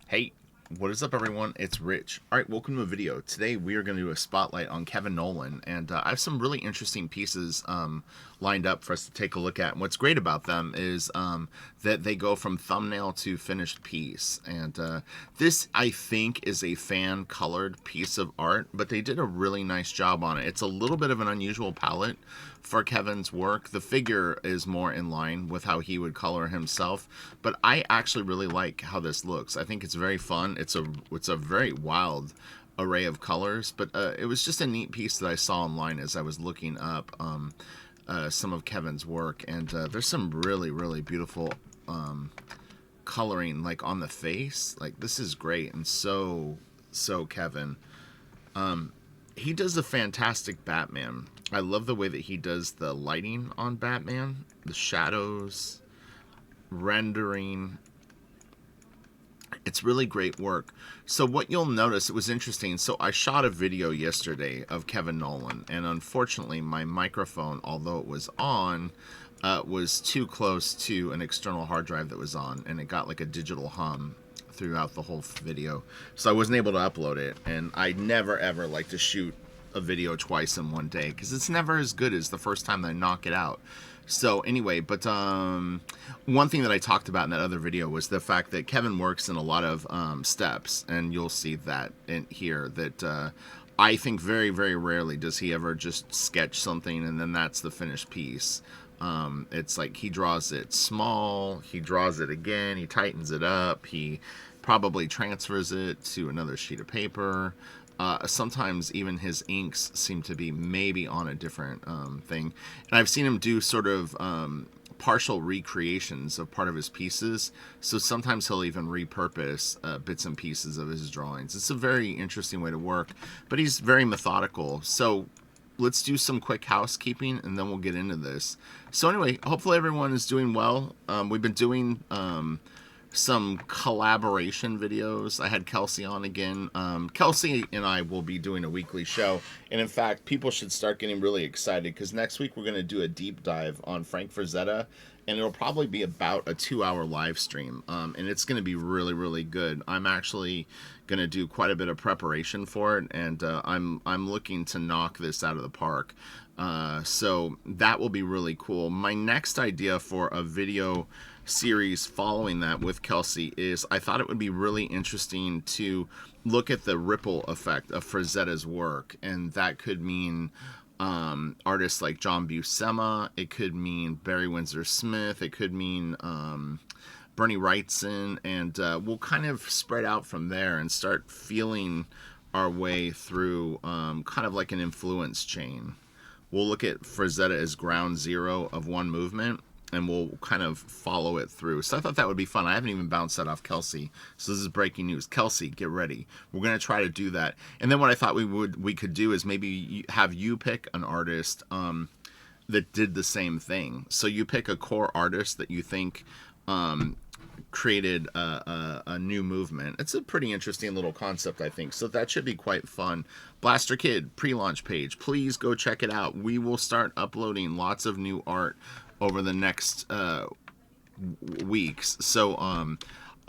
Hey, what is up, everyone? It's Rich. All right, welcome to a video. Today we are going to do a spotlight on Kevin Nolan, and I have some really interesting pieces lined up for us to take a look at. And what's great about them is that they go from thumbnail to finished piece. And this, I think, is a fan-colored piece of art, but they did a really nice job on it. It's a little bit of an unusual palette for Kevin's work. The figure is more in line with how he would color himself, but I actually really like how this looks. I think it's very fun. It's a very wild array of colors, but it was just a neat piece that I saw online as I was looking up some of Kevin's work, and there's some really beautiful coloring, like on the face. Like, this is great, and so Kevin. He does a fantastic Batman. I love the way that he does the lighting on Batman, the shadows, rendering. It's really great work. So what you'll notice, it was interesting. So I shot a video yesterday of Kevin Nolan, and unfortunately my microphone, although it was on, was too close to an external hard drive that was on, and it got like a digital hum throughout the whole video. So I wasn't able to upload it, and I never ever like to shoot a video twice in one day because it's never as good as the first time that I knock it out. So anyway, but one thing that I talked about in that other video was the fact that Kevin works in a lot of steps, and you'll see that in here, that I think very rarely does he ever just sketch something and then that's the finished piece. It's like he draws it small, he draws it again, he tightens it up, he probably transfers it to another sheet of paper. Sometimes even his inks seem to be maybe on a different thing. And I've seen him do sort of partial recreations of part of his pieces. So sometimes he'll even repurpose bits and pieces of his drawings. It's a very interesting way to work, but he's very methodical. So let's do some quick housekeeping and then we'll get into this. So anyway, hopefully everyone is doing well. We've been doing some collaboration videos. I had Kelsey on again. Kelsey and I will be doing a weekly show, and in fact people should start getting really excited because next week we're going to do a deep dive on Frank Frazetta, and it'll probably be about a 2-hour live stream, and it's going to be really good. I'm actually going to do quite a bit of preparation for it, and I'm looking to knock this out of the park. So that will be really cool. My next idea for a video series following that with Kelsey is I thought it would be really interesting to look at the ripple effect of Frazetta's work, and that could mean artists like John Buscema, it could mean Barry Windsor Smith, it could mean Bernie Wrightson, and we'll kind of spread out from there and start feeling our way through kind of like an influence chain. We'll look at Frazetta as ground zero of one movement, and we'll kind of follow it through. So I thought that would be fun. I haven't even bounced that off Kelsey. So this is breaking news. Kelsey, get ready. We're going to try to do that. And then what I thought we could do is maybe have you pick an artist that did the same thing. So you pick a core artist that you think created a new movement. It's a pretty interesting little concept, I think. So that should be quite fun. Blaster Kid pre-launch page. Please go check it out. We will start uploading lots of new art over the next weeks. So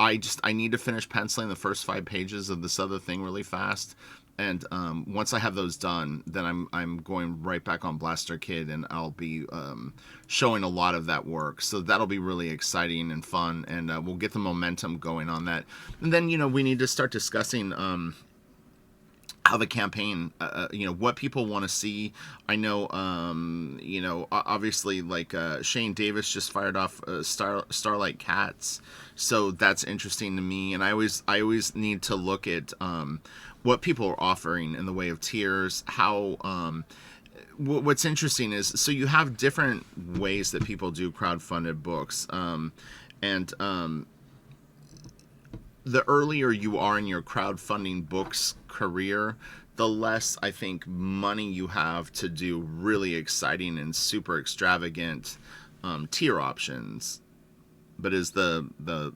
I need to finish penciling the first 5 pages of this other thing really fast. And once I have those done, then I'm going right back on Blaster Kid, and I'll be showing a lot of that work. So that'll be really exciting and fun, and we'll get the momentum going on that. And then, we need to start discussing how the campaign, what people want to see. I know, obviously, like Shane Davis just fired off Starlight Cats, so that's interesting to me. And I always need to look at what people are offering in the way of tiers. How what's interesting is, so you have different ways that people do crowdfunded books, and the earlier you are in your crowdfunding books career, the less I think money you have to do really exciting and super extravagant tier options. But as the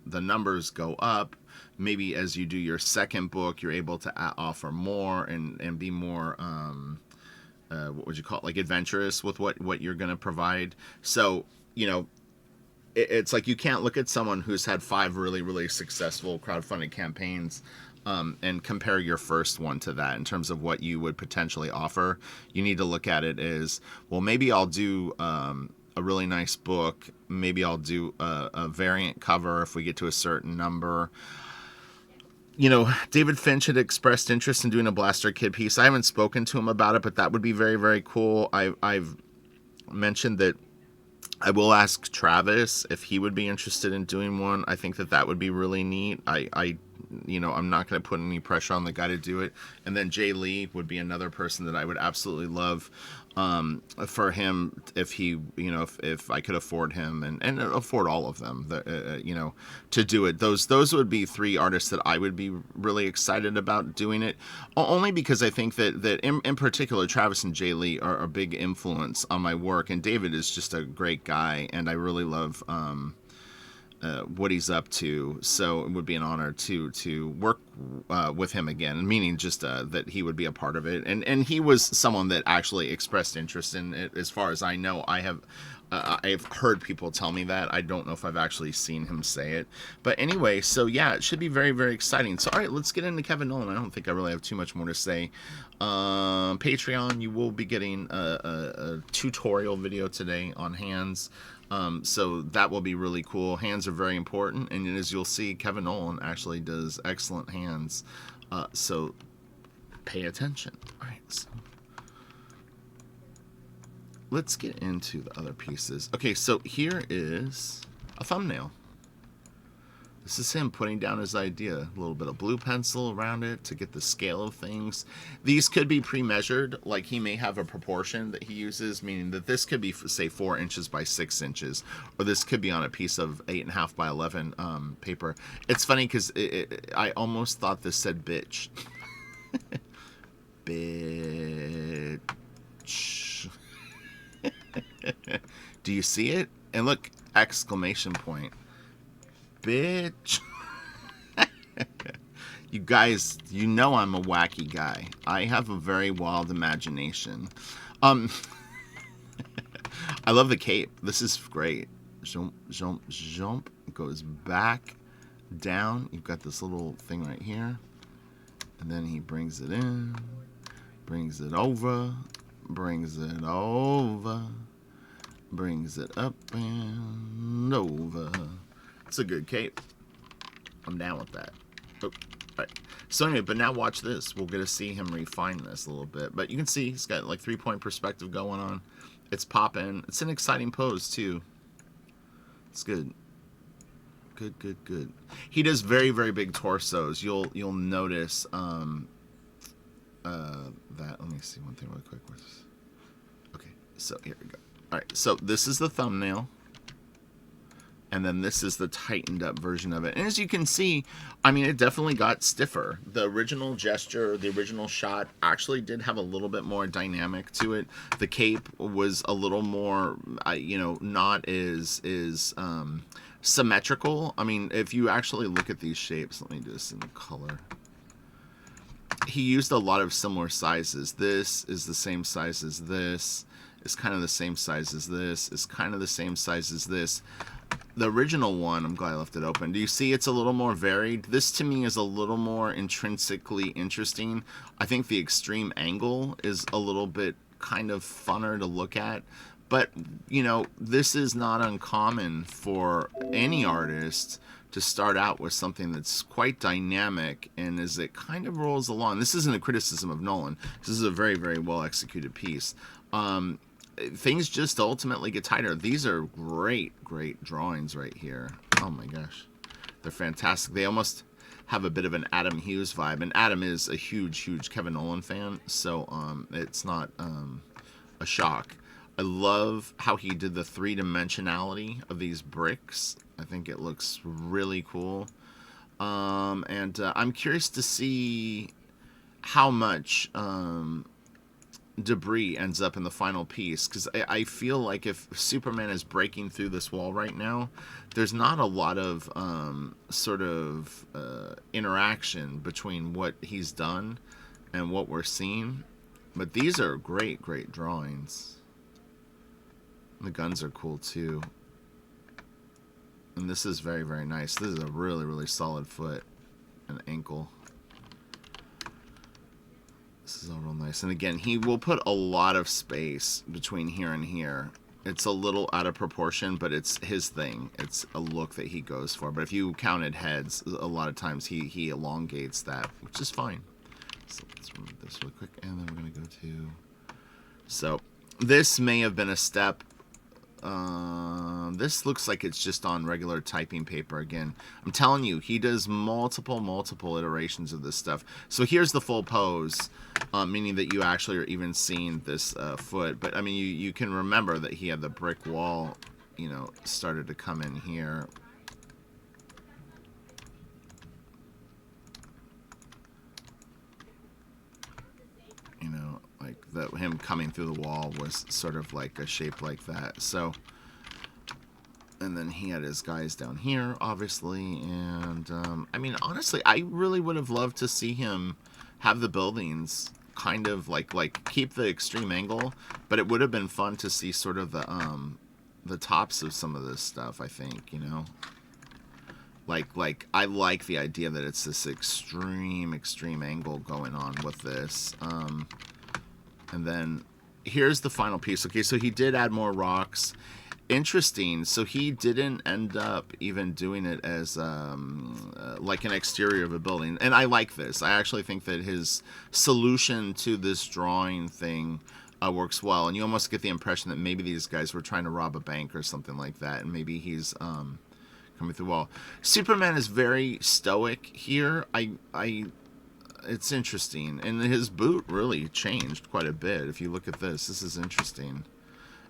numbers go up, maybe as you do your second book, you're able to offer more and be more what would you call it, like adventurous with what you're going to provide. So it's like you can't look at someone who's had 5 really, really successful crowdfunding campaigns and compare your first one to that in terms of what you would potentially offer. You need to look at it as, well, maybe I'll do a really nice book. Maybe I'll do a variant cover if we get to a certain number. You know, David Finch had expressed interest in doing a Blaster Kid piece. I haven't spoken to him about it, but that would be very, very cool. I've mentioned that I will ask Travis if he would be interested in doing one. I think that that would be really neat. You know, I'm not going to put any pressure on the guy to do it. And then Jay Lee would be another person that I would absolutely love for him if he, you know, if I could afford him and afford all of them, you know, to do it. Those would be 3 artists that I would be really excited about doing it. Only because I think that in particular, Travis and Jay Lee are a big influence on my work. And David is just a great guy. And I really love what he's up to, so it would be an honor to work with him again, meaning just that he would be a part of it, and he was someone that actually expressed interest in it. As far as I know, I've heard people tell me that. I don't know if I've actually seen him say it, but anyway, so yeah, it should be very, very exciting. So all right, let's get into Kevin Nolan. I don't think I really have too much more to say. Patreon, you will be getting a tutorial video today on hands. So that will be really cool. Hands are very important, and as you'll see, Kevin Nolan actually does excellent hands. So pay attention. All right, so let's get into the other pieces. Okay, so here is a thumbnail. This is him putting down his idea. A little bit of blue pencil around it to get the scale of things. These could be pre-measured. Like, he may have a proportion that he uses, meaning that this could be, say, 4 inches by 6 inches. Or this could be on a piece of 8.5 by 11 paper. It's funny because I almost thought this said bitch. Bitch. Do you see it? And look, exclamation point. Bitch. You guys, you know I'm a wacky guy. I have a very wild imagination. I love the cape. This is great. Jump, jump, jump. It goes back, down. You've got this little thing right here. And then he brings it in, brings it over, brings it over, brings it up and over. It's a good cape. I'm down with that. Oh, right. So anyway, but now watch this. We'll get to see him refine this a little bit. But you can see he's got like 3-point perspective going on. It's popping. It's an exciting pose too. It's good. Good, good, good. He does very, very big torsos. You'll notice that. Let me see one thing really quick. Okay, so here we go. All right, so this is the thumbnail. And then this is the tightened up version of it. And as you can see, I mean, it definitely got stiffer. The original gesture, the original shot actually did have a little bit more dynamic to it. The cape was a little more, you know, not as symmetrical. I mean, if you actually look at these shapes, let me do this in color. He used a lot of similar sizes. This is the same size as this. It's kind of the same size as this. It's kind of the same size as this. The original one, I'm glad I left it open. Do you see it's a little more varied? This to me is a little more intrinsically interesting. I think the extreme angle is a little bit kind of funner to look at. But, you know, this is not uncommon for any artist to start out with something that's quite dynamic, and as it kind of rolls along, this isn't a criticism of Nolan. This is a very, very well executed piece. Things just ultimately get tighter. These are great, great drawings right here. Oh my gosh. They're fantastic. They almost have a bit of an Adam Hughes vibe. And Adam is a huge, huge Kevin Nolan fan. So it's not a shock. I love how he did the 3-dimensionality of these bricks. I think it looks really cool. And I'm curious to see how much debris ends up in the final piece, because I feel like if Superman is breaking through this wall right now, there's not a lot of sort of interaction between what he's done and what we're seeing. But these are great, great drawings. The guns are cool too. And this is very, very nice. This is a really, really solid foot and ankle. This is all real nice. And again, he will put a lot of space between here and here. It's a little out of proportion, but it's his thing. It's a look that he goes for. But if you counted heads, a lot of times he elongates that, which is fine. So let's remove this real quick, and then we're going to go to... So this may have been a step. This looks like it's just on regular typing paper again. I'm telling you, he does multiple iterations of this stuff. So here's the full pose, meaning that you actually are even seeing this foot. But I mean, you can remember that he had the brick wall, you know, started to come in here. You know, like that, him coming through the wall was sort of like a shape like that. So, and then he had his guys down here, obviously. And I mean, honestly, I really would have loved to see him have the buildings kind of like keep the extreme angle, but it would have been fun to see sort of the tops of some of this stuff. I think, you know, like I like the idea that it's this extreme angle going on with this. And then here's the final piece. Okay, so he did add more rocks. Interesting. So he didn't end up even doing it as like an exterior of a building. And I like this. I actually think that his solution to this drawing thing works well. And you almost get the impression that maybe these guys were trying to rob a bank or something like that. And maybe he's coming through the wall. Superman is very stoic here. It's interesting. And his boot really changed quite a bit. If you look at this is interesting.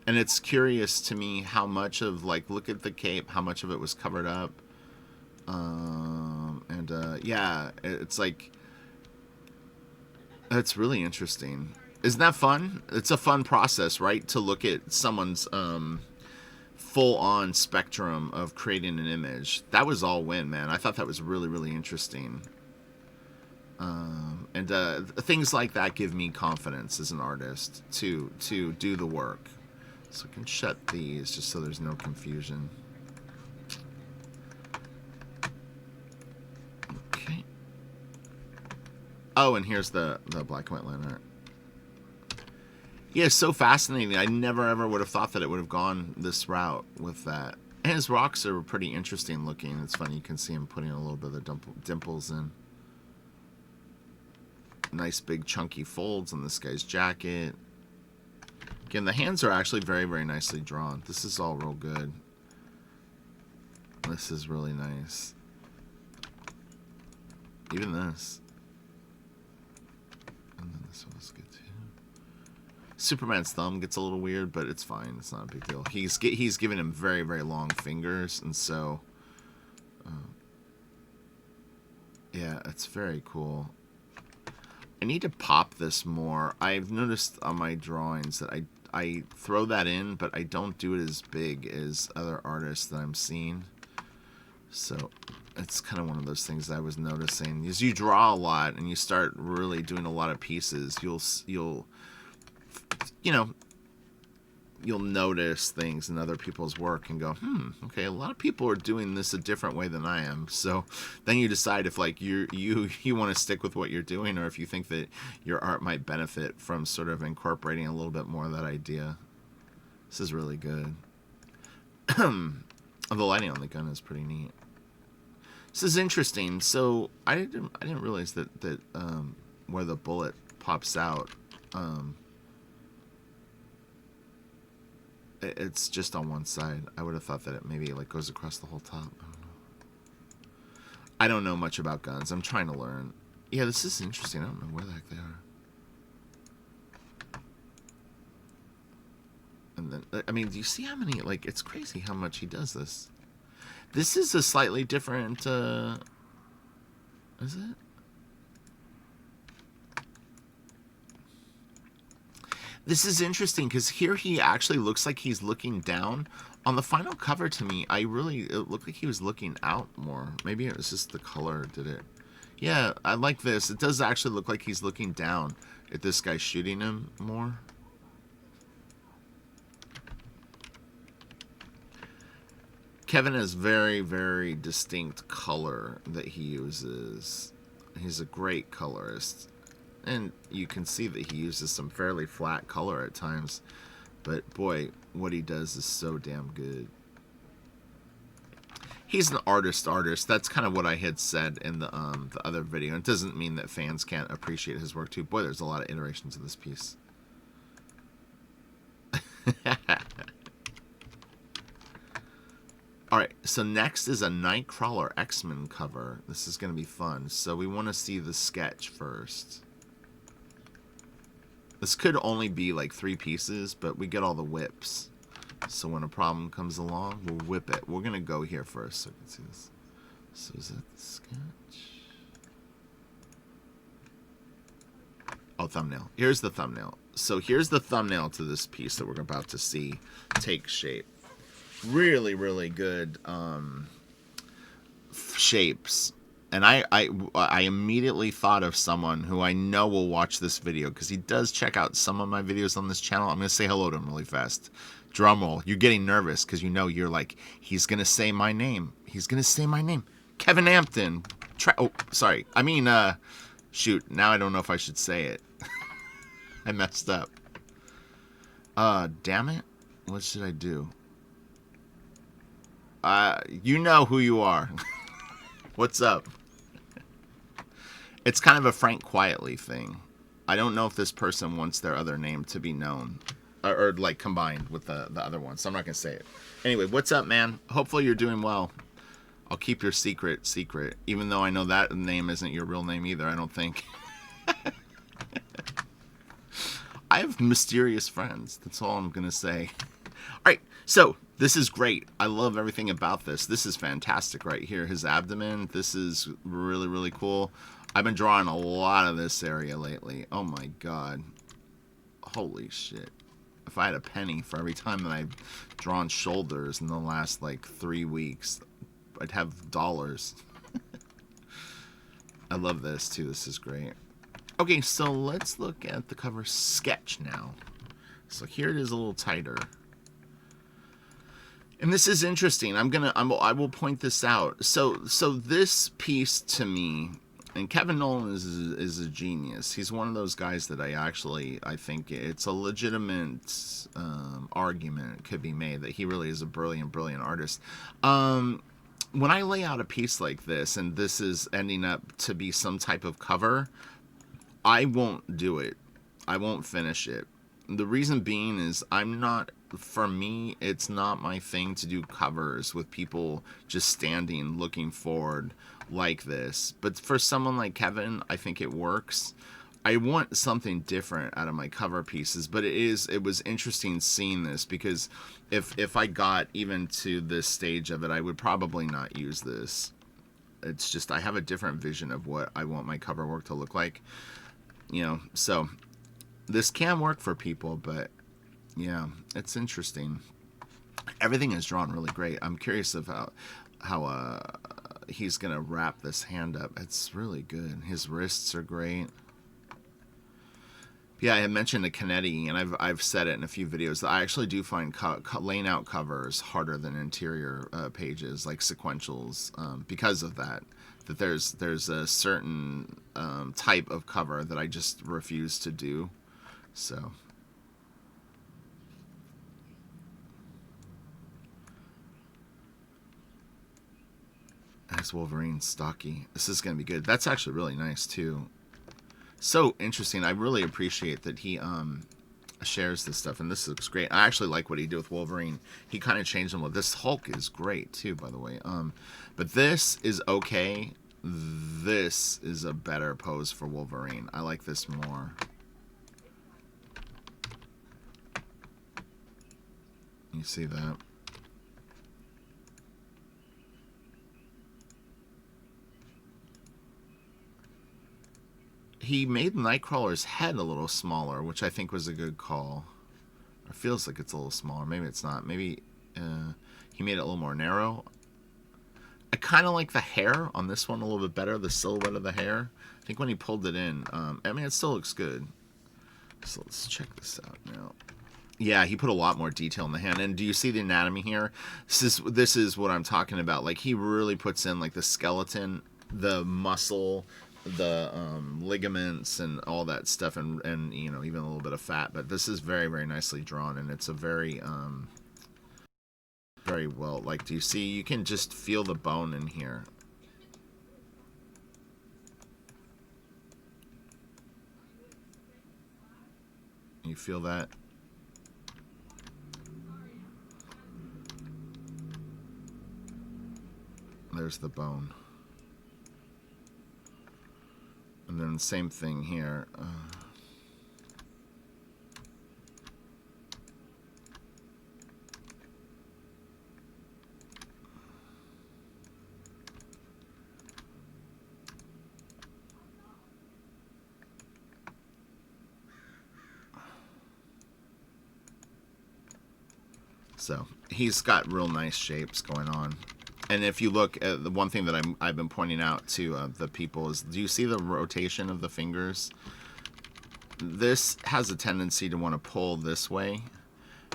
And it's curious to me how much of, like, look at the cape, how much of it was covered up. Yeah, it's like, it's really interesting. Isn't that fun? It's a fun process, right? To look at someone's full-on spectrum of creating an image. That was all Win, man. I thought that was really, really interesting. Things like that give me confidence as an artist to do the work. So I can shut these just so there's no confusion. Okay. Oh, and here's the black and white line art. Yeah, so fascinating. I never ever would have thought that it would have gone this route with that. And his rocks are pretty interesting looking. It's funny, you can see him putting a little bit of the dimples in. Nice big chunky folds on this guy's jacket. Again, the hands are actually very, very nicely drawn. This is all real good. This is really nice. Even this. And then this one is good too. Superman's thumb gets a little weird, but it's fine. It's not a big deal. He's giving him very, very long fingers, and so yeah, it's very cool. I need to pop this more. I've noticed on my drawings that I throw that in, but I don't do it as big as other artists that I'm seeing. So it's kind of one of those things I was noticing. As you draw a lot and you start really doing a lot of pieces, you'll notice things in other people's work and go, okay, a lot of people are doing this a different way than I am. So then you decide if, like, you want to stick with what you're doing, or if you think that your art might benefit from sort of incorporating a little bit more of that idea. This is really good. The lighting on the gun is pretty neat. This is interesting. So I didn't realize that where the bullet pops out, it's just on one side. I would have thought that it maybe like goes across the whole top. I don't know much about guns. I'm trying to learn. Yeah, this is interesting. I don't know where the heck they are. And then, I mean, do you see how many, like, it's crazy how much he does this. This is a slightly different, is it? This is interesting because here he actually looks like he's looking down. On the final cover to me, it looked like he was looking out more. Maybe it was just the color did it. Yeah, I like this. It does actually look like he's looking down at this guy shooting him more. Kevin has very, very distinct color that he uses. He's a great colorist. And you can see that he uses some fairly flat color at times. But boy, what he does is so damn good. He's an artist. That's kind of what I had said in the other video. It doesn't mean that fans can't appreciate his work too. Boy, there's a lot of iterations of this piece. Alright, so next is a Nightcrawler X-Men cover. This is going to be fun. So we want to see the sketch first. This could only be like 3 pieces, but we get all the whips. So when a problem comes along, we'll whip it. We're going to go here first so you can see this. So is that the sketch? Oh, thumbnail. Here's the thumbnail. So here's the thumbnail to this piece that we're about to see take shape. Really, really good shapes. And I immediately thought of someone who I know will watch this video because he does check out some of my videos on this channel. I'm going to say hello to him really fast. Drum roll. You're getting nervous because you know you're like, he's going to say my name. He's going to say my name. Kevin Ampton. Oh, sorry. I mean, shoot. Now I don't know if I should say it. I messed up. Damn it. What should I do? You know who you are. What's up? It's kind of a Frank Quietly thing. I don't know if this person wants their other name to be known. Or like combined with the other one. So I'm not going to say it. Anyway, what's up, man? Hopefully you're doing well. I'll keep your secret. Even though I know that name isn't your real name either, I don't think. I have mysterious friends. That's all I'm going to say. Alright, so this is great. I love everything about this. This is fantastic right here. His abdomen. This is really, really cool. I've been drawing a lot of this area lately. Oh my god. Holy shit. If I had a penny for every time that I've drawn shoulders in the last like 3 weeks, I'd have dollars. I love this too. This is great. Okay, so let's look at the cover sketch now. So here it is a little tighter. And this is interesting. I will point this out. So this piece to me, and Kevin Nolan is a genius. He's one of those guys that I think it's a legitimate argument could be made that he really is a brilliant artist. When I lay out a piece like this, and this is ending up to be some type of cover, I won't do it. I won't finish it. The reason being is for me, it's not my thing to do covers with people just standing looking forward like this. But for someone like Kevin, I think it works. I want something different out of my cover pieces, but it was interesting seeing this because if I got even to this stage of it, I would probably not use this. It's just I have a different vision of what I want my cover work to look like. You know, so this can work for people, but yeah, it's interesting. Everything is drawn really great. I'm curious of how he's gonna wrap this hand up. It's really good. His wrists are great. Yeah, I mentioned a Canetti, and I've said it in a few videos that I actually do find laying out covers harder than interior pages, like sequentials, because of that. That there's a certain type of cover that I just refuse to do. So. That's Wolverine stocky. This is going to be good. That's actually really nice too. So interesting. I really appreciate that he shares this stuff, and this looks great. I actually like what he did with Wolverine. He kind of changed him. This Hulk is great too, by the way. But this is okay. This is a better pose for Wolverine. I like this more. You see that? He made Nightcrawler's head a little smaller, which I think was a good call. It feels like it's a little smaller. Maybe it's not. Maybe he made it a little more narrow. I kind of like the hair on this one a little bit better, the silhouette of the hair. I think when he pulled it in, I mean, it still looks good. So let's check this out now. Yeah, he put a lot more detail in the hand. And do you see the anatomy here? This is what I'm talking about. Like, he really puts in like the skeleton, the muscle, the ligaments, and all that stuff, and you know, even a little bit of fat. But this is very, very nicely drawn, and it's a very very well. Like, do you see? You can just feel the bone in here. You feel that? There's the bone. And then same thing here. So he's got real nice shapes going on. And if you look at the one thing that I've been pointing out to the people is, do you see the rotation of the fingers? This has a tendency to want to pull this way,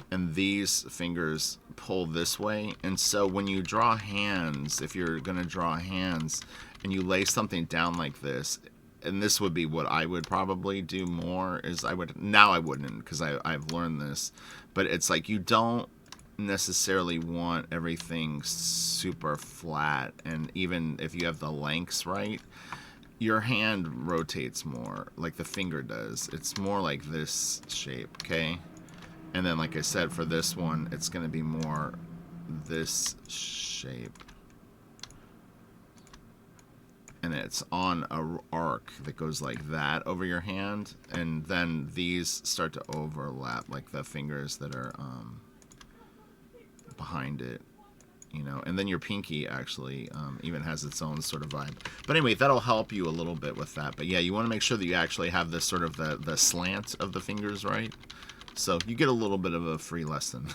and these fingers pull this way. And so when you draw hands, if you're going to draw hands and you lay something down like this, and this would be what I would probably do more, is I wouldn't, because I've learned this, but it's like you don't necessarily want everything super flat, and even if you have the lengths right, your hand rotates more like the finger does. It's more like this shape, okay? And then like I said, for this one it's going to be more this shape, and it's on a arc that goes like that over your hand, and then these start to overlap, like the fingers that are behind it, you know. And then your pinky actually even has its own sort of vibe. But anyway, that'll help you a little bit with that. But yeah, you want to make sure that you actually have this sort of the slant of the fingers right, so you get a little bit of a free lesson.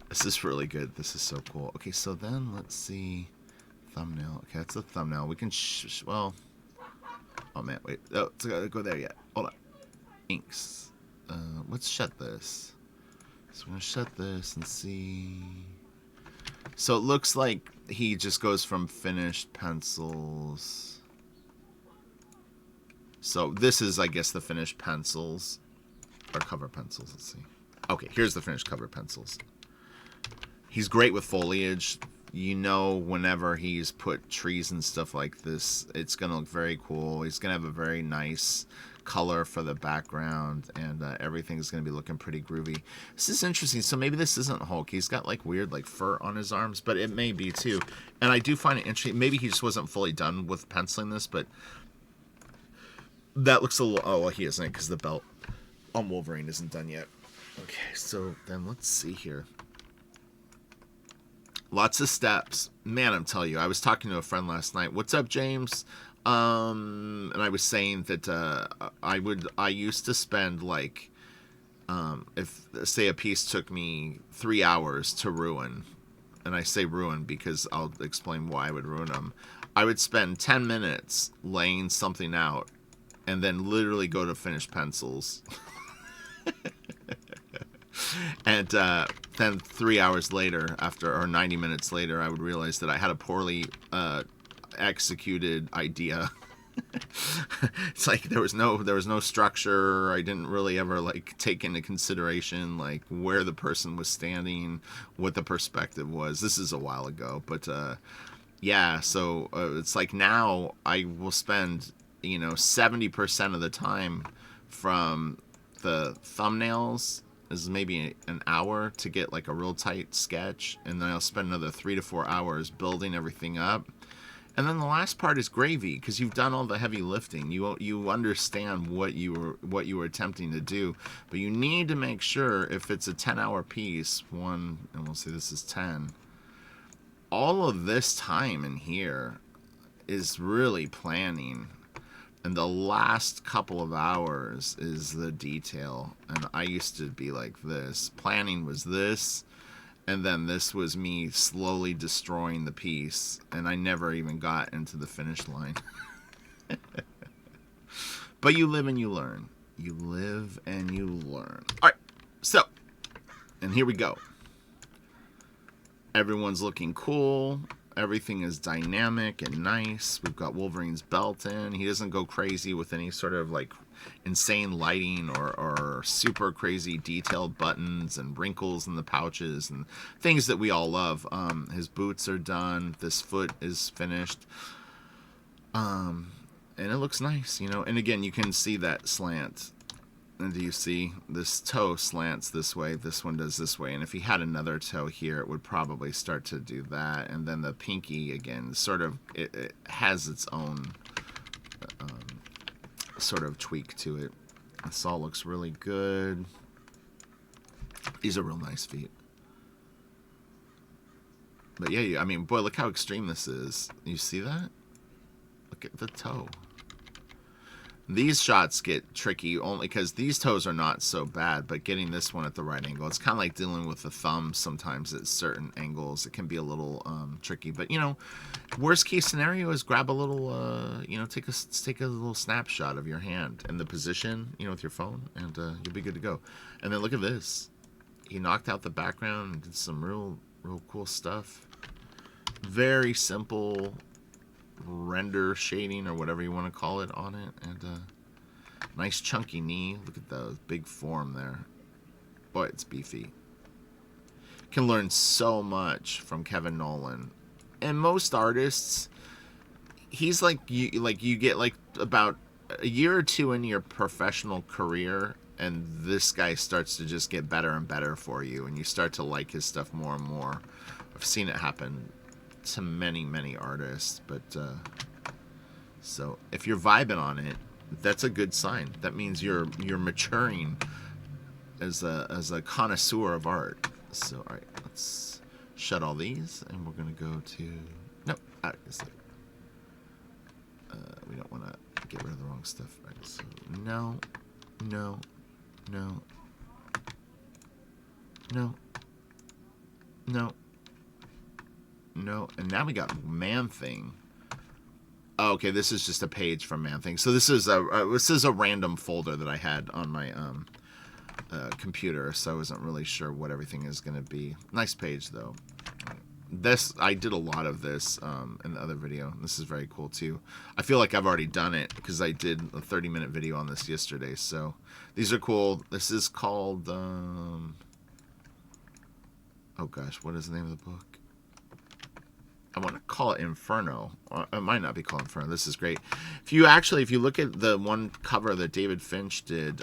This is really good. This is so cool. Okay, so then let's see, thumbnail. Okay, that's the thumbnail. We can well, oh man, wait, oh, it's gotta go there yet. Hold on. Inks. Let's shut this. So I'm going to shut this and see. So it looks like he just goes from finished pencils. So this is, I guess, the finished pencils. Or cover pencils. Let's see. Okay, here's the finished cover pencils. He's great with foliage. You know, whenever he's put trees and stuff like this, it's going to look very cool. He's going to have a very nice color for the background, and everything's going to be looking pretty groovy. This is interesting. So maybe this isn't Hulk. He's got like weird like fur on his arms, but it may be too. And I do find it interesting. Maybe he just wasn't fully done with penciling this, but that looks a little... Oh, well, he isn't, because the belt on Wolverine isn't done yet. Okay, so then let's see here. Lots of steps. Man, I'm telling you, I was talking to a friend last night. What's up, James? And I was saying that I used to spend like, if say a piece took me 3 hours to ruin, and I say ruin because I'll explain why I would ruin them. I would spend 10 minutes laying something out, and then literally go to finish pencils. And then 3 hours later, or 90 minutes later, I would realize that I had a poorly executed idea. It's like there was no structure. I didn't really ever like take into consideration like where the person was standing, what the perspective was. This is a while ago, but yeah, so it's like now I will spend 70% of the time from the thumbnails is maybe an hour to get like a real tight sketch, and then I'll spend another 3 to 4 hours building everything up. And then the last part is gravy, because you've done all the heavy lifting. You understand what you were attempting to do, but you need to make sure, if it's a 10-hour piece, and we'll say this is 10. All of this time in here is really planning, and the last couple of hours is the detail. And I used to be like this. Planning was this, and then this was me slowly destroying the piece, and I never even got into the finish line. But you live and you learn. You live and you learn. All right, so, and here we go. Everyone's looking cool. Everything is dynamic and nice. We've got Wolverine's belt in. He doesn't go crazy with any sort of like insane lighting or super crazy detailed buttons and wrinkles in the pouches and things that we all love. His boots are done. This foot is finished. And it looks nice, you know. And again, you can see that slant. And do you see this toe slants this way? This one does this way. And if he had another toe here, it would probably start to do that. And then the pinky, again, sort of, it has its own sort of tweak to it. This all looks really good. These are real nice feet. But yeah, I mean, boy, look how extreme this is. You see that? Look at the toe. These shots get tricky only because these toes are not so bad, but getting this one at the right angle, it's kind of like dealing with the thumb sometimes at certain angles. It can be a little tricky, but you know, worst case scenario is grab a little, you know, take a little snapshot of your hand and the position, you know, with your phone, and you'll be good to go. And then look at this. He knocked out the background and did some real cool stuff. Very simple render shading or whatever you want to call it on it, and nice chunky knee. Look at those big form there. Boy, it's beefy. Can learn so much from Kevin Nolan. And most artists, he's like you get like about a year or two in your professional career, and this guy starts to just get better and better for you, and you start to like his stuff more and more. I've seen it happen to many artists, but so if you're vibing on it, that's a good sign. That means you're maturing as a connoisseur of art. So all right, let's shut all these, and we're gonna go to we don't want to get rid of the wrong stuff. Right, so no, and now we got Man Thing. Oh, okay, this is just a page from Man Thing. So this is a random folder that I had on my computer, so I wasn't really sure what everything is going to be. Nice page though. This, I did a lot of this in the other video. This is very cool too. I feel like I've already done it because I did a 30-minute video on this yesterday. So these are cool. This is called oh gosh, what is the name of the book? I want to call it Inferno. It might not be called Inferno. This is great. If you look at the one cover that David Finch did,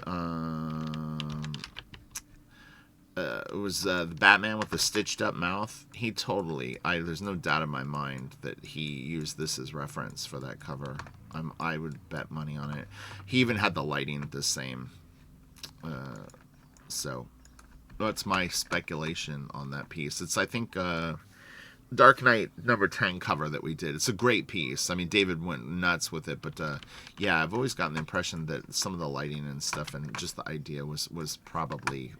it was the Batman with the stitched up mouth. He totally, there's no doubt in my mind that he used this as reference for that cover. I would bet money on it. He even had the lighting the same. So that's my speculation on that piece. It's, I think, Dark Knight number 10 cover that we did. It's a great piece. I mean, David went nuts with it, but yeah, I've always gotten the impression that some of the lighting and stuff and just the idea was probably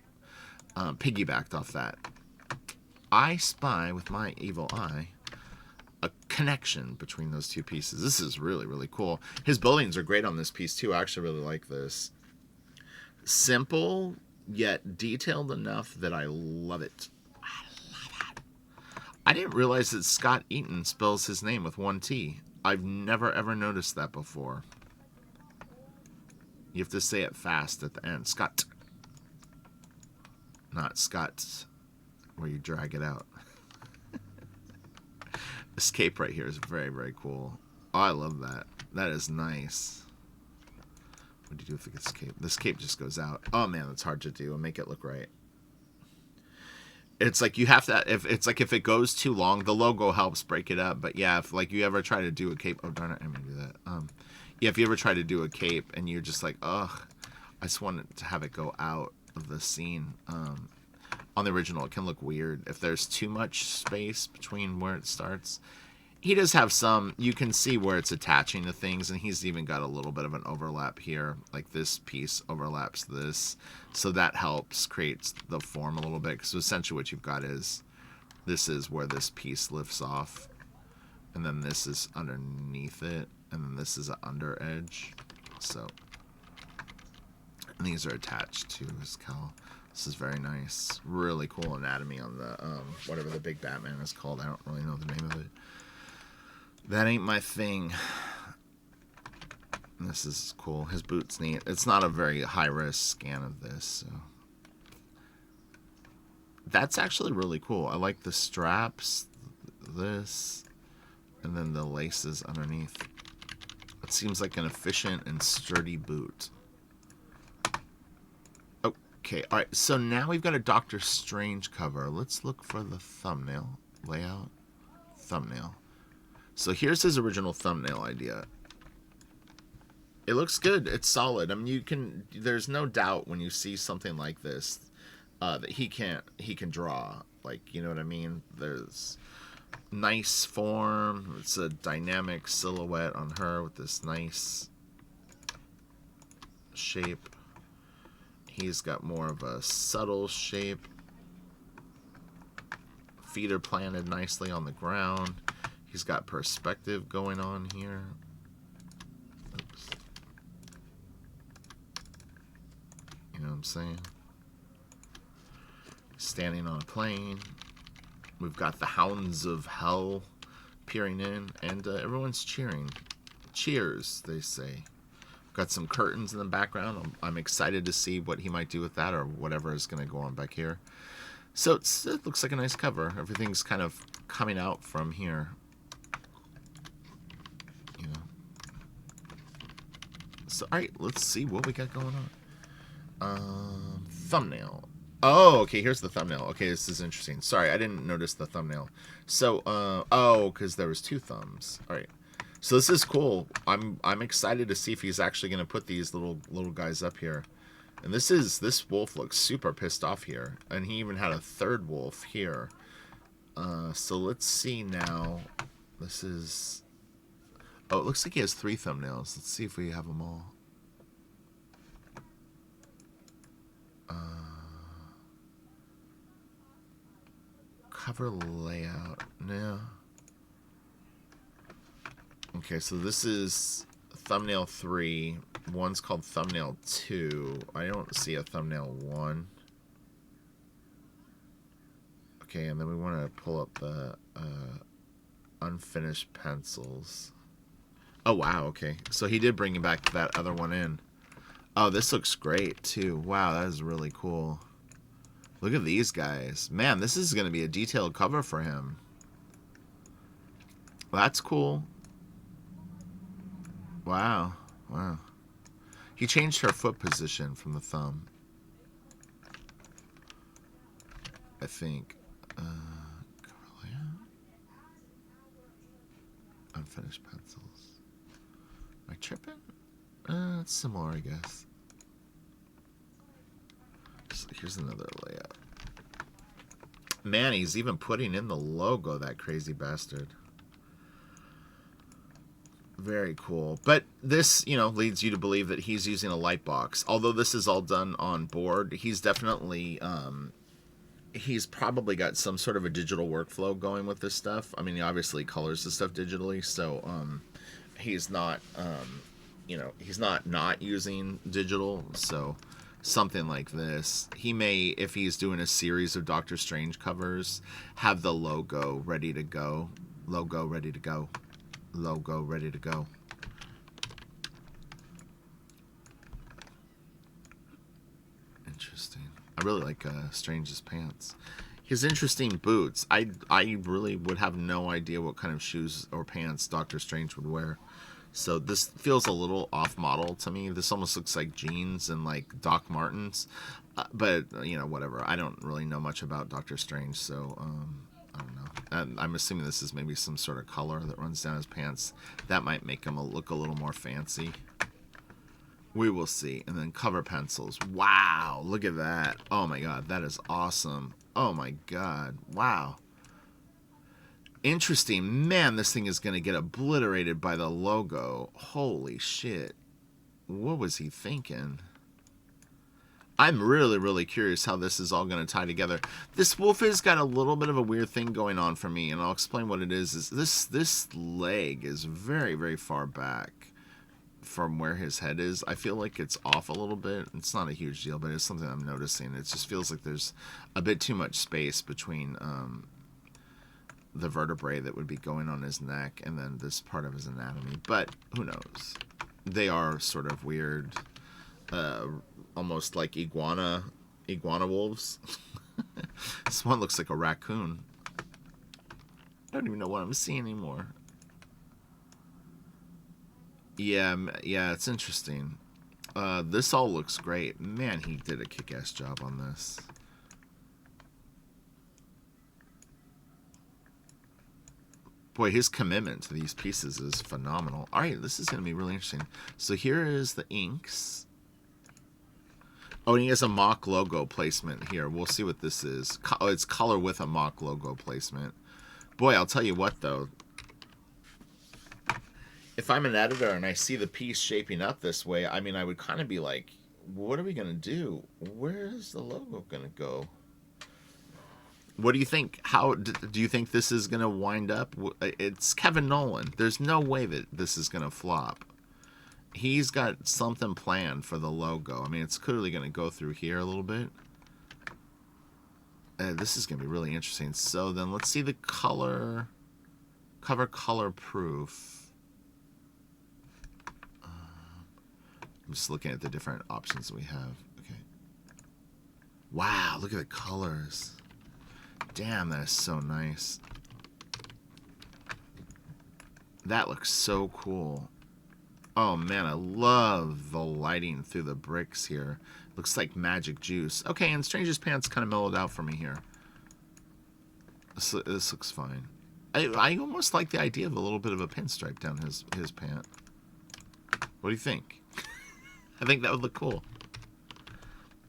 piggybacked off that. I spy with my evil eye a connection between those two pieces. This is really cool. His buildings are great on this piece too. I actually really like this. Simple yet detailed enough that I love it. I didn't realize that Scott Eaton spells his name with one T. I've never ever noticed that before. You have to say it fast at the end. Scott. Not Scott, where you drag it out. This cape right here is very cool. Oh, I love that. That is nice. What do you do with this cape? This cape just goes out. Oh man, that's hard to do and make it look right. It's like you have to, if it goes too long, the logo helps break it up. But yeah, if like you ever try to do a cape, oh darn it, I'm gonna do that. Yeah, if you ever try to do a cape and you're just like, ugh, I just want to have it go out of the scene. On the original, it can look weird if there's too much space between where it starts. He does have some, you can see where it's attaching to things, and he's even got a little bit of an overlap here. Like this piece overlaps this, so that helps create the form a little bit. So essentially what you've got is, this is where this piece lifts off, and then this is underneath it, and then this is an under edge. So And these are attached to his cowl. This is very nice. Really cool anatomy on the, whatever the big Batman is called. I don't really know the name of it. That ain't my thing. This is cool. His boot's neat. It's not a very high-res scan of this, so. That's actually really cool. I like the straps, this, and then the laces underneath. It seems like an efficient and sturdy boot. Okay, alright, so now we've got a Doctor Strange cover. Let's look for the thumbnail. Layout. Thumbnail. So here's his original thumbnail idea. It looks good. It's solid. I mean, there's no doubt when you see something like this that he can draw. Like, you know what I mean? There's nice form. It's a dynamic silhouette on her with this nice shape. He's got more of a subtle shape. Feet are planted nicely on the ground. He's got perspective going on here. Oops. You know what I'm saying? Standing on a plane. We've got the hounds of hell peering in, and everyone's cheering. Cheers, they say. Got some curtains in the background. I'm excited to see what he might do with that, or whatever is going to go on back here. So it looks like a nice cover. Everything's kind of coming out from here. You know. So, alright, let's see what we got going on. Thumbnail. Oh, okay, here's the thumbnail. Okay, this is interesting. Sorry, I didn't notice the thumbnail. So, oh, because there was two thumbs. Alright. So this is cool. I'm excited to see if he's actually going to put these little guys up here. And this wolf looks super pissed off here. And he even had a third wolf here. So let's see now. This is... Oh, it looks like he has 3 thumbnails. Let's see if we have them all. Cover layout. No. Okay, so this is thumbnail 3. One's called thumbnail 2. I don't see a thumbnail 1. Okay, and then we want to pull up the unfinished pencils. Oh, wow, okay. So he did bring back that other one in. Oh, this looks great, too. Wow, that is really cool. Look at these guys. Man, this is going to be a detailed cover for him. That's cool. Wow. Wow. He changed her foot position from the thumb. I think. Unfinished pencils. Am I tripping? It's similar, I guess. So here's another layout. Man, he's even putting in the logo, that crazy bastard. Very cool. But this, you know, leads you to believe that he's using a light box. Although this is all done on board, he's definitely, he's probably got some sort of a digital workflow going with this stuff. I mean, he obviously colors the stuff digitally, so he's not, you know, he's not using digital, so something like this. He may, if he's doing a series of Doctor Strange covers, have the logo ready to go. Logo ready to go. Logo ready to go. Interesting. I really like Strange's pants. His interesting boots. I really would have no idea what kind of shoes or pants Doctor Strange would wear. So this feels a little off-model to me. This almost looks like jeans and like Doc Martens. But, you know, whatever. I don't really know much about Doctor Strange, so I don't know. And I'm assuming this is maybe some sort of color that runs down his pants. That might make him look a little more fancy. We will see. And then cover pencils. Wow, look at that. Oh my god, that is awesome. Oh my god, wow. Interesting. Man, this thing is going to get obliterated by the logo. Holy shit. What was he thinking? I'm really, really curious how this is all going to tie together. This wolf has got a little bit of a weird thing going on for me, and I'll explain what it is. This leg is very, very far back. from where his head is. I feel like it's off a little bit. It's not a huge deal, but it's something I'm noticing. It just feels like there's a bit too much space between the vertebrae that would be going on his neck and then this part of his anatomy. But who knows? They are sort of weird, almost like iguana wolves. This one looks like a raccoon. I don't even know what I'm seeing anymore. Yeah, it's interesting. This all looks great. Man, he did a kick-ass job on this. Boy, his commitment to these pieces is phenomenal. All right, this is going to be really interesting. So here is the inks. Oh, and he has a mock logo placement here. We'll see what this is. Oh, it's color with a mock logo placement. Boy, I'll tell you what, though. If I'm an editor and I see the piece shaping up this way, I mean, I would kind of be like, what are we going to do? Where's the logo going to go? What do you think? How do you think this is going to wind up? It's Kevin Nolan. There's no way that this is going to flop. He's got something planned for the logo. I mean, it's clearly going to go through here a little bit. This is going to be really interesting. So then let's see the color. Cover color proof. I'm just looking at the different options we have. Okay. Wow, look at the colors. Damn, that is so nice. That looks so cool. Oh man, I love the lighting through the bricks here. Looks like magic juice. Okay, and Stranger's pants kind of mellowed out for me here. This looks fine. I almost like the idea of a little bit of a pinstripe down his pant. What do you think? I think that would look cool.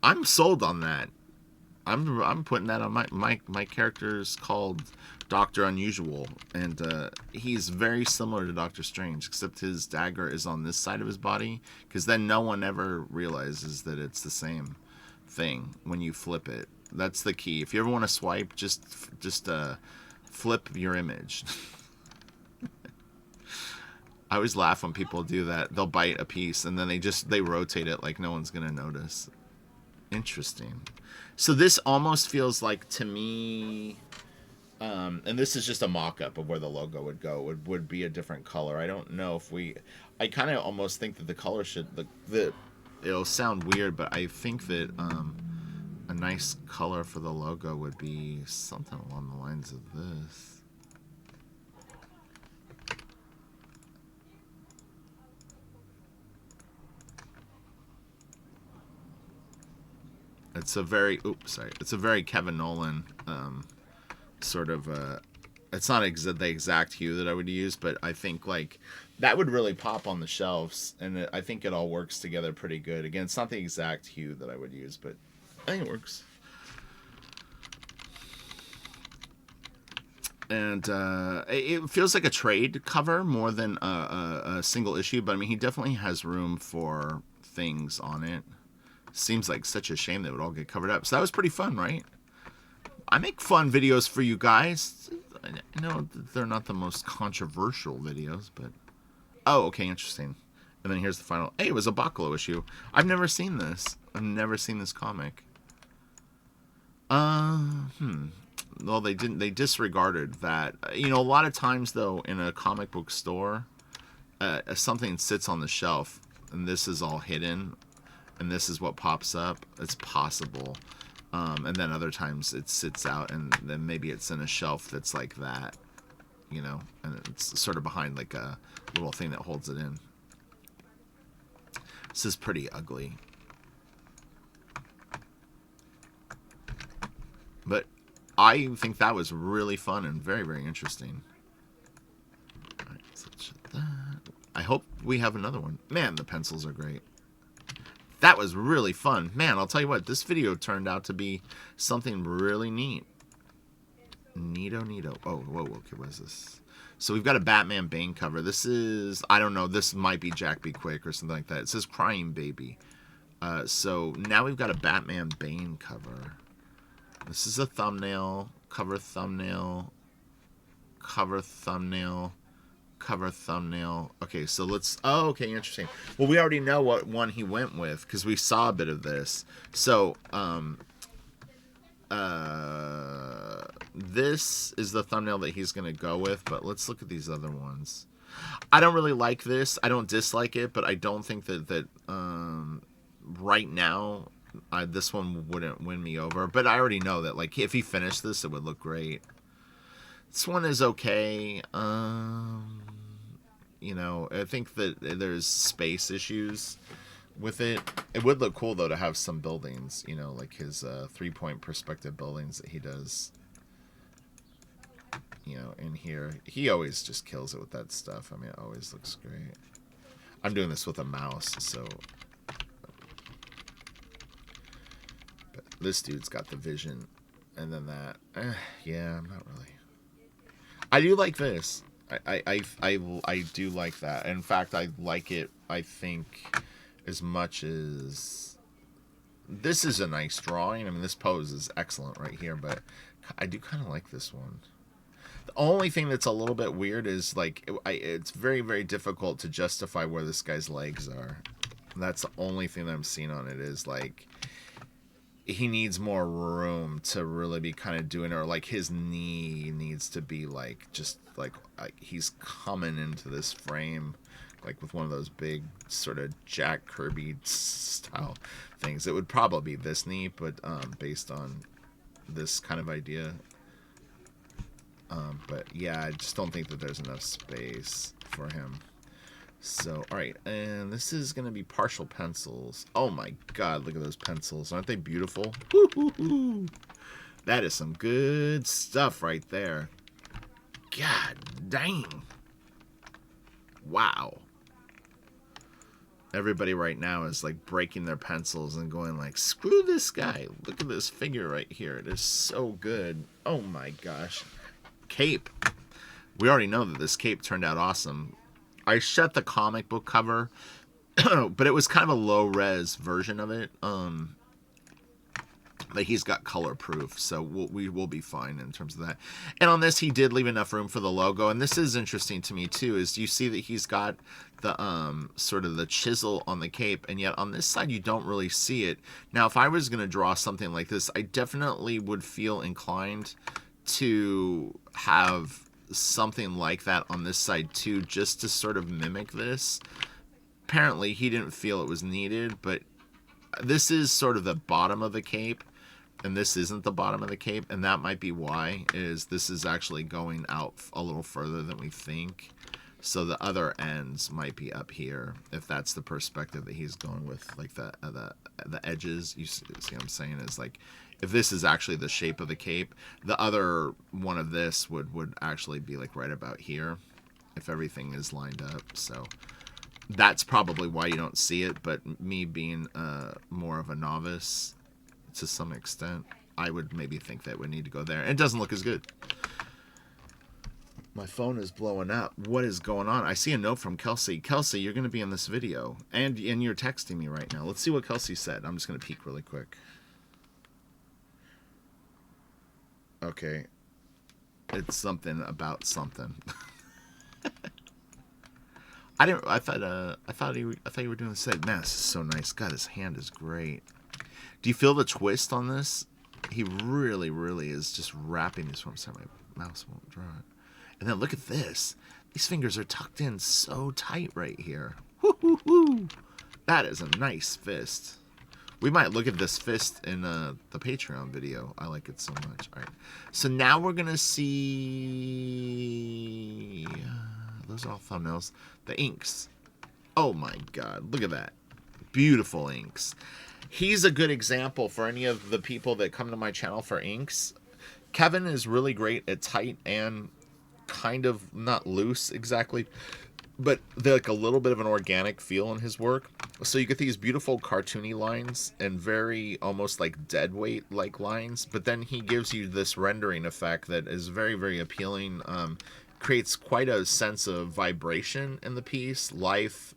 I'm sold on that. I'm putting that on my character's called Dr. Unusual, and he's very similar to Doctor Strange, except his dagger is on this side of his body, because then no one ever realizes that it's the same thing when you flip it. That's the key. If you ever want to swipe, just flip your image. I always laugh when people do that. They'll bite a piece and then they rotate it like no one's gonna notice. Interesting. So this almost feels like, to me, and this is just a mock-up of where the logo would go. It would be a different color. I don't know if I kind of almost think that the color should, it'll sound weird, but I think that a nice color for the logo would be something along the lines of this. It's a very, it's a very Kevin Nolan sort of, it's not the exact hue that I would use, but I think like that would really pop on the shelves, and I think it all works together pretty good. Again, it's not the exact hue that I would use, but I think it works. And it feels like a trade cover more than a single issue, but I mean, he definitely has room for things on it. Seems like such a shame that it would all get covered up. So that was pretty fun, right? I make fun videos for you guys. I know they're not the most controversial videos, but... Oh, okay, interesting. And then here's the final... Hey, it was a Bacalo issue. I've never seen this. I've never seen this comic. Well, they didn't. They disregarded that. You know, a lot of times, though, in a comic book store, something sits on the shelf, and this is all hidden, and this is what pops up. It's possible. And then other times it sits out, and then maybe it's in a shelf that's like that, you know, and it's sort of behind like a little thing that holds it in. This is pretty ugly. But I think that was really fun and very, very interesting. All right, so check that. I hope we have another one. Man, the pencils are great. That was really fun. Man, I'll tell you what, this video turned out to be something really neat. Neato. Oh, whoa, okay, what is this? So we've got a Batman Bane cover. This is, I don't know, this might be Jack Be Quick or something like that. It says Crying Baby. So now we've got a Batman Bane cover. This is a thumbnail, cover thumbnail, cover thumbnail. Okay, so let's... Oh, okay, interesting. Well, we already know what one he went with because we saw a bit of this. So, this is the thumbnail that he's going to go with, but let's look at these other ones. I don't really like this. I don't dislike it, but I don't think that right now this one wouldn't win me over. But I already know that, like, if he finished this, it would look great. This one is okay. You know, I think that there's space issues with it. It would look cool, though, to have some buildings, you know, like his 3-point perspective buildings that he does. You know, in here. He always just kills it with that stuff. I mean, it always looks great. I'm doing this with a mouse, so... But this dude's got the vision. And then that. Yeah, I'm not really... I do like this. I do like that. In fact, I like it, I think, as much as... This is a nice drawing. I mean, this pose is excellent right here, but I do kind of like this one. The only thing that's a little bit weird is, like, it's very, very difficult to justify where this guy's legs are. That's the only thing that I'm seeing on it is, like, he needs more room to really be kind of doing it, or, like, his knee needs to be, like, just, like he's coming into this frame, like, with one of those big sort of Jack Kirby style things. It would probably be this knee, but based on this kind of idea... but yeah, I just don't think that there's enough space for him. So, alright, and this is going to be partial pencils. Oh my god, look at those pencils. Aren't they beautiful? Woo-hoo-hoo. That is some good stuff right there. God dang. Wow. Everybody right now is like breaking their pencils and going like, screw this guy. Look at this figure right here. It is so good. Oh my gosh. Cape. We already know that this cape turned out awesome. I shot the comic book cover, but it was kind of a low-res version of it. But he's got color proof, so we will be fine in terms of that. And on this, he did leave enough room for the logo. And this is interesting to me too. Is you see that he's got the sort of the chisel on the cape, and yet on this side you don't really see it. Now, if I was going to draw something like this, I definitely would feel inclined to have something like that on this side too, just to sort of mimic this. Apparently he didn't feel it was needed, but this is sort of the bottom of the cape, and this isn't the bottom of the cape, and that might be why, is this is actually going out a little further than we think. So the other ends might be up here, if that's the perspective that he's going with, like the edges. You see what I'm saying? Is like, if this is actually the shape of the cape, the other one of this would actually be like right about here, if everything is lined up. So that's probably why you don't see it. But me being more of a novice to some extent, I would maybe think that would need to go there. And it doesn't look as good. My phone is blowing up. What is going on? I see a note from Kelsey. Kelsey, you're going to be in this video. And you're texting me right now. Let's see what Kelsey said. I'm just going to peek really quick. Okay. It's something about something. I thought you were doing the same. Man, this is so nice. God, his hand is great. Do you feel the twist on this? He really, really is just wrapping this. I'm sorry, my mouse won't draw it. And then look at this. These fingers are tucked in so tight right here. Woo-hoo-hoo. That is a nice fist. We might look at this fist in the Patreon video. I like it so much. All right. So now we're going to see... those are all thumbnails. The inks. Oh my god. Look at that. Beautiful inks. He's a good example for any of the people that come to my channel for inks. Kevin is really great at tight and kind of not loose exactly, but like a little bit of an organic feel in his work. So you get these beautiful cartoony lines and very almost like dead weight like lines, but then he gives you this rendering effect that is very, very appealing. Creates quite a sense of vibration in the piece, life,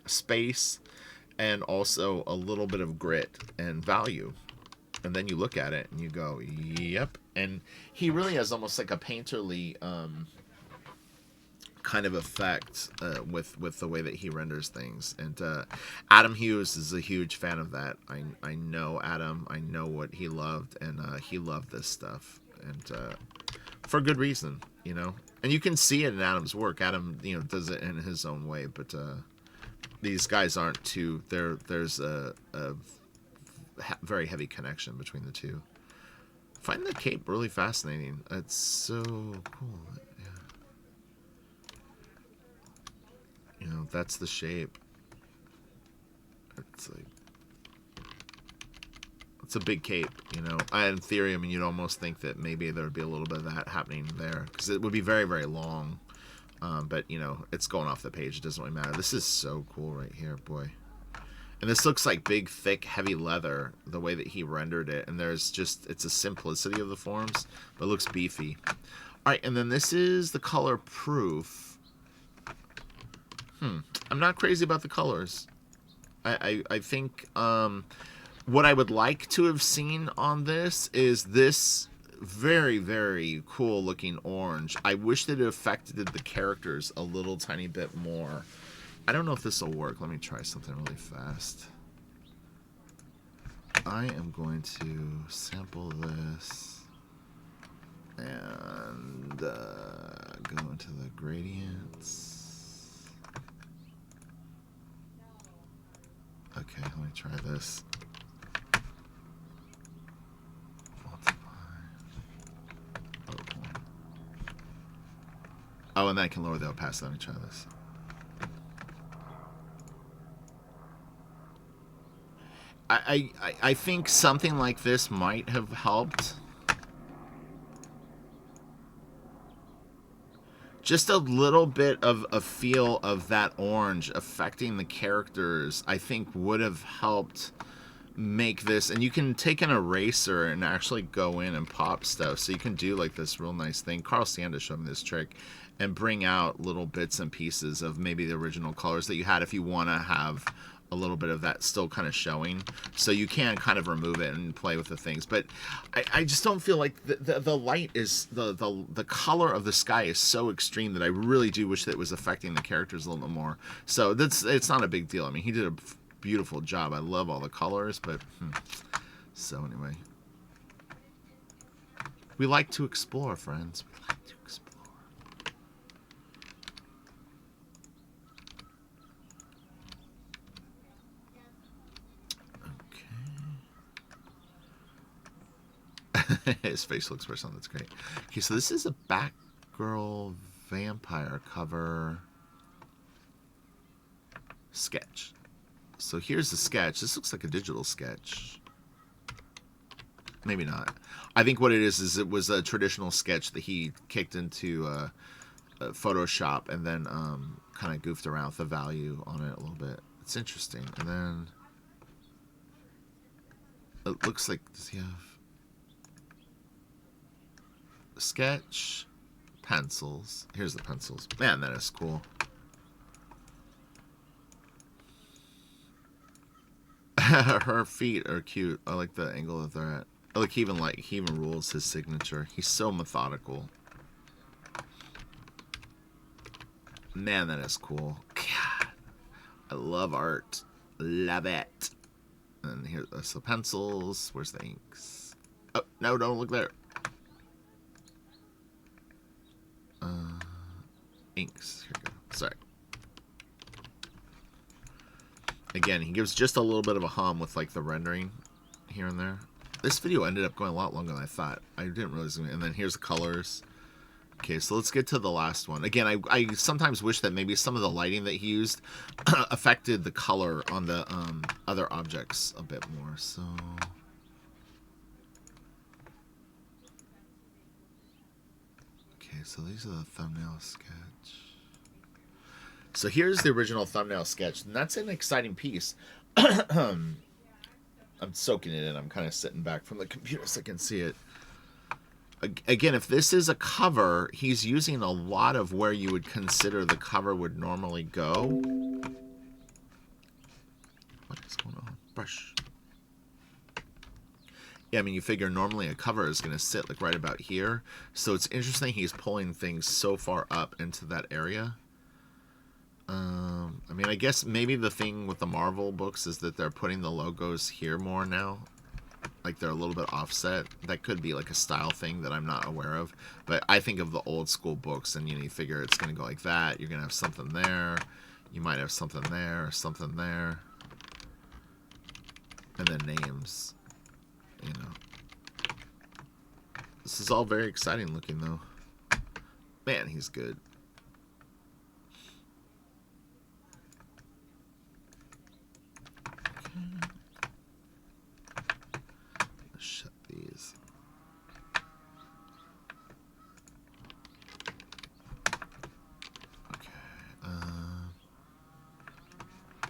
space, and also a little bit of grit and value. And then you look at it and you go, yep. And he really has almost like a painterly kind of effect with the way that he renders things. And Adam Hughes is a huge fan of that. I know Adam. I know what he loved, and he loved this stuff, and for good reason, you know. And you can see it in Adam's work. Adam, you know, does it in his own way, but these guys aren't too. There's a very heavy connection between the two. I find the cape really fascinating. It's so cool. Yeah. You know, that's the shape. It's like, it's a big cape, you know. In theory, I mean, you'd almost think that maybe there would be a little bit of that happening there, because it would be very, very long. But, you know, it's going off the page. It doesn't really matter. This is so cool right here, boy. And this looks like big, thick, heavy leather, the way that he rendered it. And there's just, it's a simplicity of the forms, but it looks beefy. All right, and then this is the color proof. I'm not crazy about the colors. I think what I would like to have seen on this is this very, very cool looking orange. I wish that it affected the characters a little tiny bit more. I don't know if this will work. Let me try something really fast. I am going to sample this and go into the gradients. Okay, let me try this. Oh, and then I can lower the opacity. Let me try this. I think something like this might have helped. Just a little bit of a feel of that orange affecting the characters, I think, would have helped make this. And you can take an eraser and actually go in and pop stuff. So you can do like this real nice thing. Carl Sanders showed me this trick, and bring out little bits and pieces of maybe the original colors that you had if you want to have a little bit of that still kind of showing. So you can kind of remove it and play with the things. But I just don't feel like the light is, the color of the sky is so extreme that I really do wish that it was affecting the characters a little bit more. So it's not a big deal. I mean, he did a beautiful job. I love all the colors, but so anyway. We like to explore, friends. We like to explore. His face looks for something. That's great. Okay, so this is a Batgirl vampire cover sketch. So here's the sketch. This looks like a digital sketch. Maybe not. I think what it is it was a traditional sketch that he kicked into Photoshop and then kind of goofed around with the value on it a little bit. It's interesting. And then it looks like, does he have sketch, pencils? Here's the pencils. Man, that is cool. Her feet are cute. I like the angle that they're at. I like he even rules his signature. He's so methodical. Man, that is cool. God, I love art. Love it. And here's the pencils. Where's the inks? Oh, no, don't look there. Inks. Here we go. Sorry. Again, he gives just a little bit of a hum with like the rendering here and there. This video ended up going a lot longer than I thought. I didn't realize. And then here's the colors. Okay, so let's get to the last one. Again, I sometimes wish that maybe some of the lighting that he used affected the color on the other objects a bit more. So okay, so these are the thumbnail sketch. So here's the original thumbnail sketch, and that's an exciting piece. I'm soaking it in. I'm kind of sitting back from the computer so I can see it. Again, if this is a cover, he's using a lot of where you would consider the cover would normally go. What is going on? Brush. Yeah, I mean, you figure normally a cover is going to sit like right about here. So it's interesting he's pulling things so far up into that area. I mean, I guess maybe the thing with the Marvel books is that they're putting the logos here more now. Like they're a little bit offset. That could be like a style thing that I'm not aware of. But I think of the old school books, and you figure it's going to go like that. You're going to have something there. You might have something there, something there. And then names. This is all very exciting looking, though. Man, he's good. Let's shut these. Okay.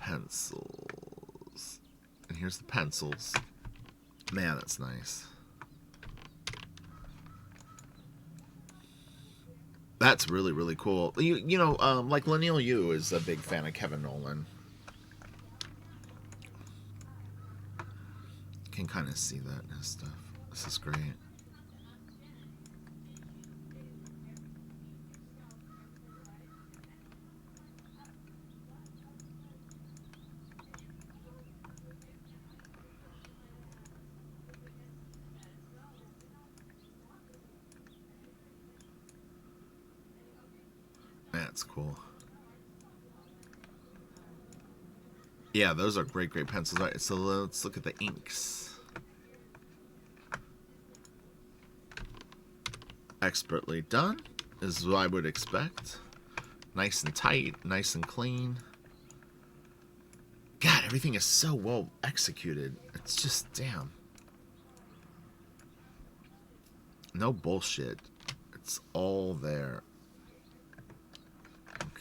Pencils. And here's the pencils. Man, that's nice. That's really, really cool. Like Lineal U is a big fan of Kevin Nolan. Can kind of see that in his stuff. This is great. That's cool. Yeah, those are great, great pencils. All right, so let's look at the inks. Expertly done is what I would expect. Nice and tight, nice and clean. God, everything is so well executed. It's just, damn. No bullshit. It's all there.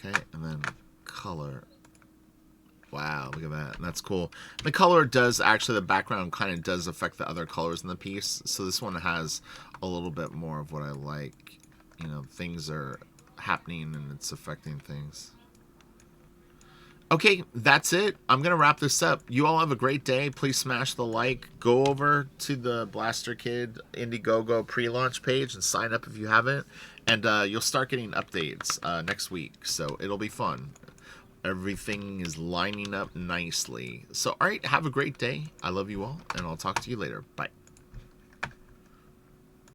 Okay, and then color. Wow, look at that. That's cool. The color does actually, the background kind of does affect the other colors in the piece. So this one has a little bit more of what I like. Things are happening and it's affecting things. Okay, that's it. I'm going to wrap this up. You all have a great day. Please smash the like. Go over to the Blaster Kid Indiegogo pre-launch page and sign up if you haven't. And you'll start getting updates next week. So it'll be fun. Everything is lining up nicely. So, all right, have a great day. I love you all, and I'll talk to you later. Bye.